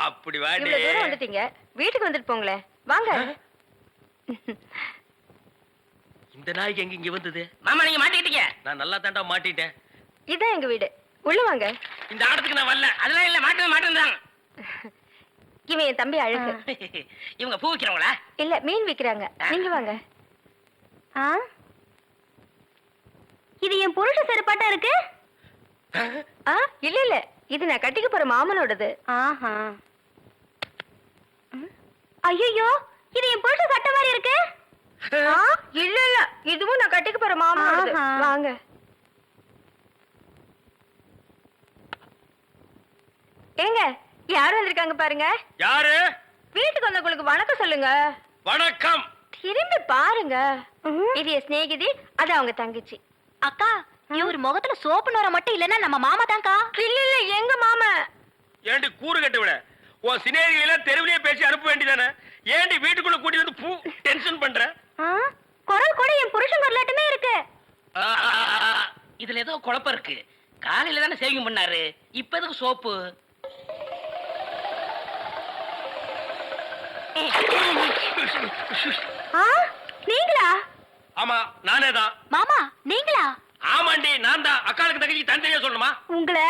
அப்படி வாடி. இவ்வளவு தூரம் வந்துட்டீங்க, வீட்டுக்கு வந்துட்டு போங்களே. வாங்க. இந்த நாய்க்கு எங்க இங்க வந்தது? மாமா நீங்க மாட்டிக்கிட்டீங்க. நான் நல்லா தாண்டா மாட்டிட்டேன். இதான் எங்க வீடு, உள்ள வாங்க. இந்த ஆடத்துக்கு நான் வரல. அதெல்லாம் இல்ல, மாட்டேன். இவன் என் தம்பி அழகு. இவங்க பூ விக்கிறவங்களா? இல்ல, மீன் விக்கிறாங்க. நீங்க வாங்க. இது என் புருஷ செருப்பாட்டா இருக்கு. இல்ல இல்ல, இது நான் கட்டிக்க போற மாமனோடது. ஐயோ, இது என் புருஷ சட்டை மாதிரி இருக்கு. இல்ல இல்ல, இதுவும் நான் கட்டிக்க போற மாமனோடது. வாங்க. ஏங்க, யார் வந்திருக்காங்க பாருங்க. யாரு? வீட்டுக்கு வந்தவங்களுக்கு வணக்கம் சொல்லுங்க. வணக்கம். திரும்பி பாருங்க. இது என் சிநேகிதி, அது அவங்க தங்கச்சி. அக்கா, இவர் முகத்துல சோப்பு நோர மட்டும் இல்லன்னா நம்ம மாமா தான்க்கா. இல்ல இல்ல, எங்க மாமா. ஏண்டி கூறு கட்டு விட? உன் சிநேகிகளை தெருவிலேயே பேசி அனுப்ப வேண்டியதானே? ஏண்டி வீட்டுக்குள்ள கூட்டி வந்து பூ டென்ஷன் பண்ற? குரல் கூட என் புருஷன் வரலாட்டுமே இருக்கு. இதுல ஏதோ குழப்பம் இருக்கு. காலையில தானே சேவிங் பண்ணாரு, இப்ப எதுக்கு சோப்பு? நீங்களா? ஆமா, நானே தான். மாமா நீங்களா? ஆமாண்டி, நான் தான். அக்காளுக்கு தங்கச்சி தனித்தனியா சொல்லணுமா? உங்களை